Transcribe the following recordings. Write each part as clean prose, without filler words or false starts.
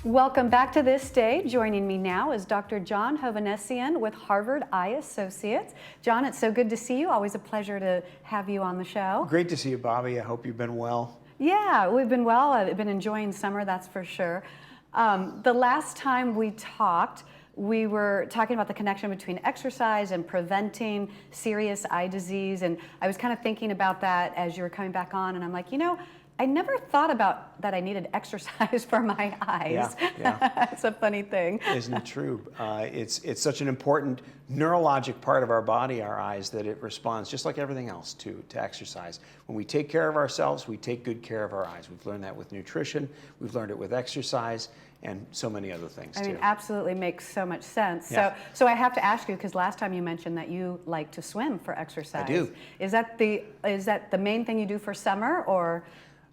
Welcome back to This Day. Joining me now is Dr. John Hovanessian with Harvard Eye Associates. John, it's so good to see you. Always a pleasure to have you on the show. Great to see you, Bobby. I hope you've been well. Yeah, we've been well. I've been enjoying summer, that's for sure. The last time we talked, we were talking about the connection between exercise and preventing serious eye disease. And I was kind of thinking about that as you were coming back on. And I'm like, I never thought about that I needed exercise for my eyes. Yeah. It's a funny thing. Isn't it true? It's such an important neurologic part of our body, our eyes, that it responds just like everything else to exercise. When we take care of ourselves, we take good care of our eyes. We've learned that with nutrition, we've learned it with exercise, and so many other things too. I mean, absolutely makes so much sense. Yeah. So I have to ask you, because last time you mentioned that you like to swim for exercise. I do. Is that the main thing you do for summer, or?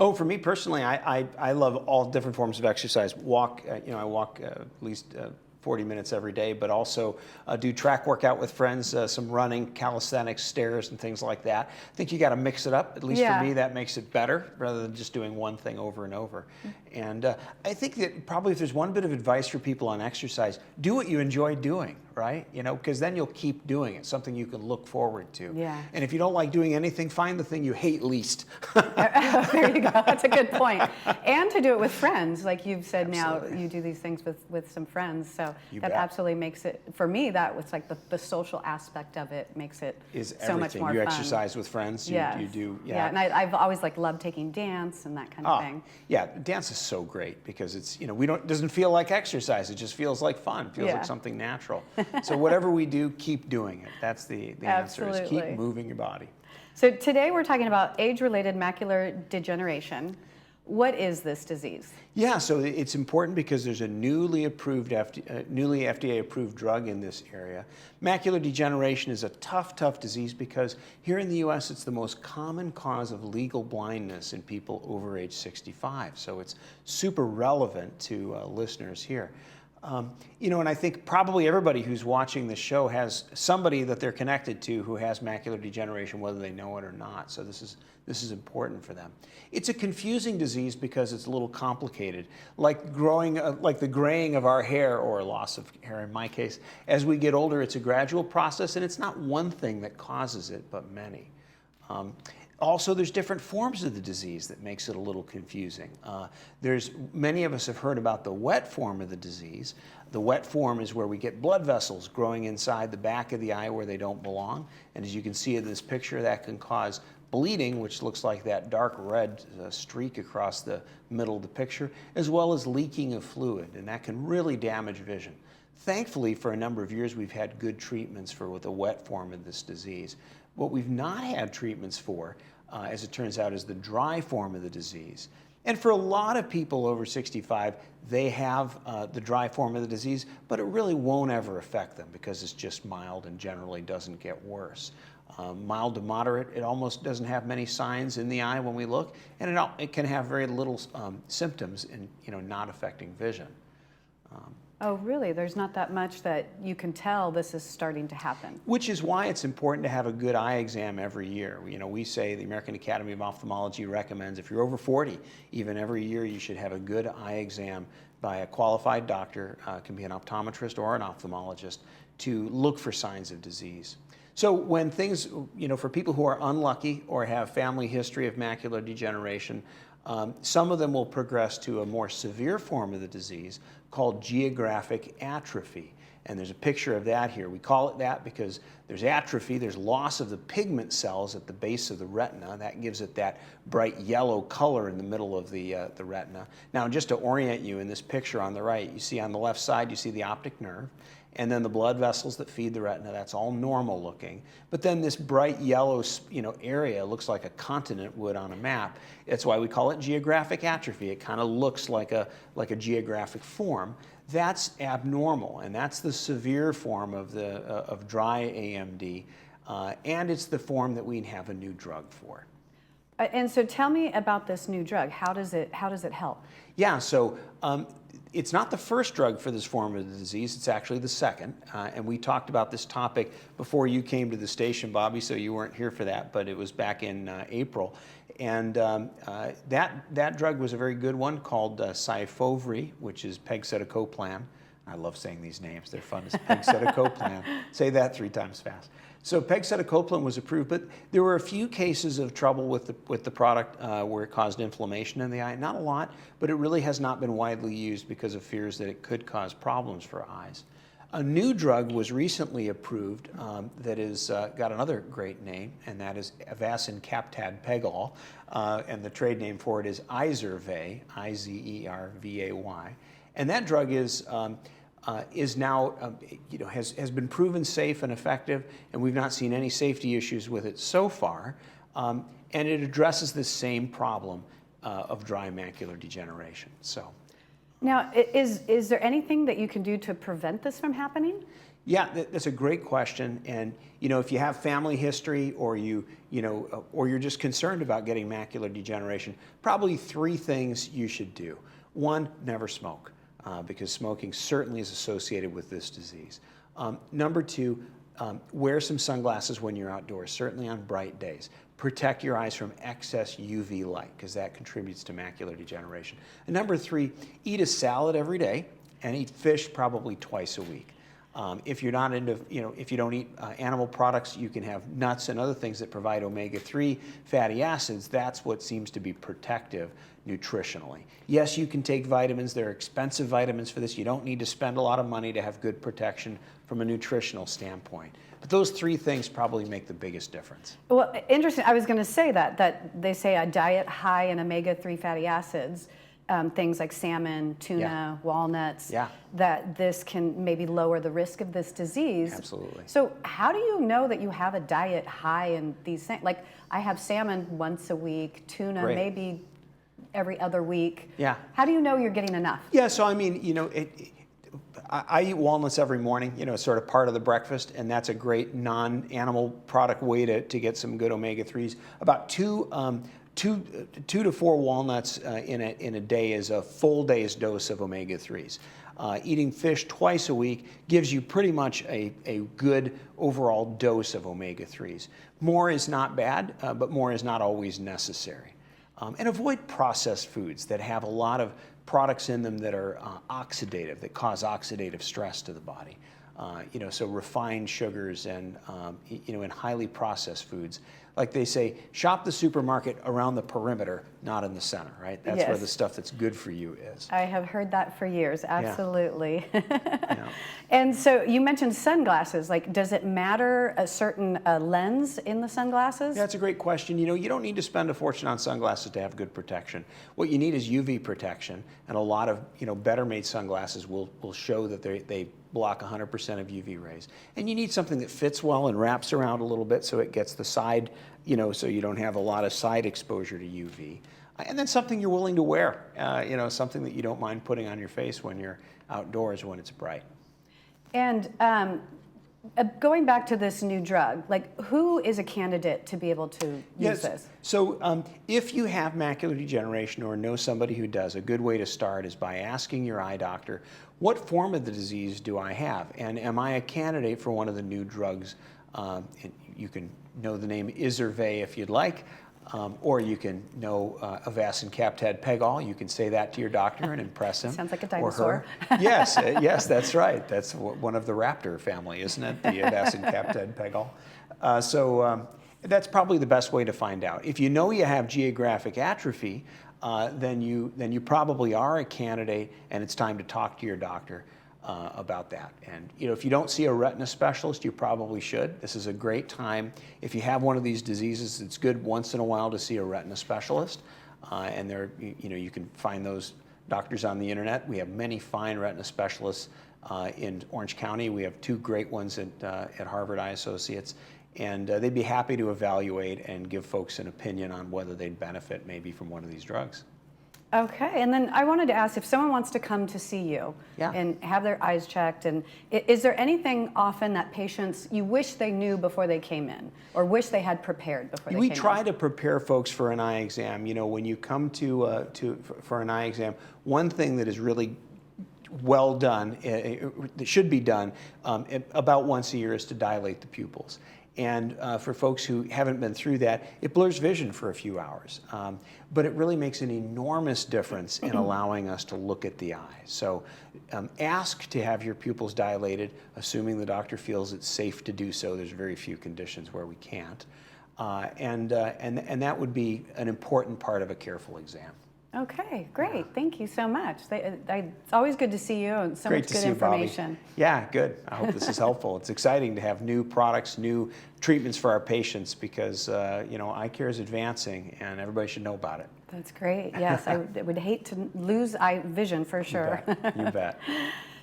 Oh, for me personally, I love all different forms of exercise. Walk, I walk at least 40 minutes every day, but also do track workout with friends, some running, calisthenics, stairs, and things like that. I think you got to mix it up. At least for me, that makes it better rather than just doing one thing over and over. And I think that probably if there's one bit of advice for people on exercise, do what you enjoy doing, right? Because then you'll keep doing it, something you can look forward to. Yeah. And if you don't like doing anything, find the thing you hate least. There you go. That's a good point. And to do it with friends, like you've said. Absolutely. Now you do these things with some friends. So You that bet. absolutely makes it, for me, that was like the social aspect of it makes it Is so much everything. more You fun. exercise with friends. Yes. You do. Yeah. And I've always loved taking dance and that kind of thing. Yeah, dance is so great because it's, it doesn't feel like exercise. It just feels like fun. It feels like something natural. So whatever we do, keep doing it. That's the answer, is keep moving your body. So today we're talking about age-related macular degeneration. What is this disease? Yeah, so it's important because there's a newly FDA-approved drug in this area. Macular degeneration is a tough disease because here in the U.S. it's the most common cause of legal blindness in people over age 65. So it's super relevant to listeners here. And I think probably everybody who's watching this show has somebody that they're connected to who has macular degeneration, whether they know it or not. So this is important for them. It's a confusing disease because it's a little complicated, like the graying of our hair, or loss of hair in my case. As we get older, it's a gradual process, and it's not one thing that causes it, but many. Also, there's different forms of the disease that makes it a little confusing. Many of us have heard about the wet form of the disease. The wet form is where we get blood vessels growing inside the back of the eye where they don't belong. And as you can see in this picture, that can cause bleeding, which looks like that dark red streak across the middle of the picture, as well as leaking of fluid, and that can really damage vision. Thankfully, for a number of years, we've had good treatments for the wet form of this disease. What we've not had treatments for, as it turns out, is the dry form of the disease. And for a lot of people over 65, they have the dry form of the disease, but it really won't ever affect them because it's just mild and generally doesn't get worse. Mild to moderate, it almost doesn't have many signs in the eye when we look, and it can have very little symptoms in not affecting vision. Oh, really? There's not that much that you can tell this is starting to happen. Which is why it's important to have a good eye exam every year. We say the American Academy of Ophthalmology recommends if you're over 40, even every year you should have a good eye exam by a qualified doctor, can be an optometrist or an ophthalmologist, to look for signs of disease. So when things, for people who are unlucky or have family history of macular degeneration, some of them will progress to a more severe form of the disease called geographic atrophy. And there's a picture of that here. We call it that because there's atrophy, there's loss of the pigment cells at the base of the retina. That gives it that bright yellow color in the middle of the retina. Now, just to orient you, in this picture on the right, you see on the left side, you see the optic nerve. And then the blood vessels that feed the retina, that's all normal looking. But then this bright yellow area looks like a continent would on a map. That's why we call it geographic atrophy. It kind of looks like a geographic form. That's abnormal, and that's the severe form of dry AMD, and it's the form that we have a new drug for. And so tell me about this new drug. How does it help? Yeah, so it's not the first drug for this form of the disease, it's actually the second. And we talked about this topic before you came to the station, Bobby, so you weren't here for that, but it was back in April. And that drug was a very good one called Syfovre, which is pegcetacoplan. I love saying these names. They're fun. It's pegcetacoplan. Say that 3 times fast. So pegcetacoplan was approved, but there were a few cases of trouble with the product where it caused inflammation in the eye. Not a lot, but it really has not been widely used because of fears that it could cause problems for eyes. A new drug was recently approved that is got another great name, and that is avacincaptad-pegol, and the trade name for it is Izervay, I-Z-E-R-V-A-Y. And that drug is now, has been proven safe and effective, and we've not seen any safety issues with it so far. And it addresses the same problem of dry macular degeneration. So, now, is there anything that you can do to prevent this from happening? Yeah, that's a great question. And if you have family history, or or you're just concerned about getting macular degeneration, probably 3 things you should do. 1, never smoke. Because smoking certainly is associated with this disease. Number 2, wear some sunglasses when you're outdoors, certainly on bright days. Protect your eyes from excess UV light, because that contributes to macular degeneration. And number 3, eat a salad every day and eat fish probably twice a week. If you're not into, if you don't eat animal products, you can have nuts and other things that provide omega-3 fatty acids. That's what seems to be protective nutritionally. Yes, you can take vitamins. They're expensive vitamins for this. You don't need to spend a lot of money to have good protection from a nutritional standpoint. But those 3 things probably make the biggest difference. Well, interesting. I was going to say that they say a diet high in omega-3 fatty acids, things like salmon, tuna, walnuts, that this can maybe lower the risk of this disease. Absolutely. So how do you know that you have a diet high in these things? Like, I have salmon once a week, tuna maybe every other week. Yeah. How do you know you're getting enough? Yeah, so I mean, I eat walnuts every morning, sort of part of the breakfast, and that's a great non-animal product way to get some good omega-3s. About 2 to 4 walnuts in a day is a full day's dose of omega-3s. Eating fish twice a week gives you pretty much a good overall dose of omega-3s. More is not bad, but more is not always necessary. And avoid processed foods that have a lot of products in them that are oxidative, that cause oxidative stress to the body. So refined sugars and and highly processed foods. Like they say, shop the supermarket around the perimeter, not in the center, right? That's where the stuff that's good for you is. I have heard that for years, absolutely. Yeah. And so you mentioned sunglasses. Like, does it matter a certain lens in the sunglasses? Yeah, that's a great question. You don't need to spend a fortune on sunglasses to have good protection. What you need is UV protection, and a lot of better made sunglasses will show that they block 100% of UV rays. And you need something that fits well and wraps around a little bit so it gets the side, so you don't have a lot of side exposure to UV. And then something you're willing to wear, something that you don't mind putting on your face when you're outdoors when it's bright. And going back to this new drug, like, who is a candidate to be able to use this? So if you have macular degeneration or know somebody who does, a good way to start is by asking your eye doctor, what form of the disease do I have? And am I a candidate for one of the new drugs? You can know the name Izervay if you'd like, or you can know avacincaptad-pegol. You can say that to your doctor and impress him. Sounds like a dinosaur. Or her. Yes, that's right. That's one of the raptor family, isn't it? The avacincaptad-pegol. So that's probably the best way to find out. If you know you have geographic atrophy, then you probably are a candidate, and it's time to talk to your doctor about that. And if you don't see a retina specialist, you probably should. This is a great time. If you have one of these diseases, it's good once in a while to see a retina specialist. And you can find those doctors on the internet. We have many fine retina specialists in Orange County. We have 2 great ones at Harvard Eye Associates. And they'd be happy to evaluate and give folks an opinion on whether they'd benefit maybe from one of these drugs. Okay, and then I wanted to ask, if someone wants to come to see you and have their eyes checked, and is there anything often that patients, you wish they knew before they came in, or wish they had prepared before they came in? We try to prepare folks for an eye exam. When you come for an eye exam, one thing that is really well done, that should be done about once a year, is to dilate the pupils. And for folks who haven't been through that, it blurs vision for a few hours. But it really makes an enormous difference in allowing us to look at the eye. So ask to have your pupils dilated, assuming the doctor feels it's safe to do so. There's very few conditions where we can't. And that would be an important part of a careful exam. Okay, great. Thank you so much. It's always good to see you and so Great much to good see you, Bobby. information. Yeah, good. I hope this is helpful. It's exciting to have new products, new treatments for our patients because, eye care is advancing and everybody should know about it. That's great. Yes, I would hate to lose eye vision for sure. You bet.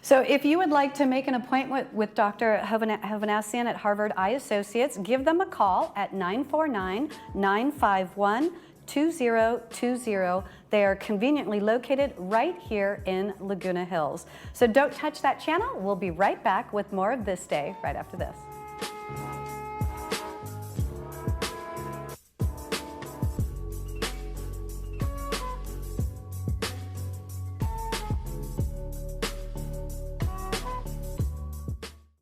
So if you would like to make an appointment with Dr. Hovnasian at Harvard Eye Associates, give them a call at 949-951-2020. They are conveniently located right here in Laguna Hills. So don't touch that channel. We'll be right back with more of This Day right after this.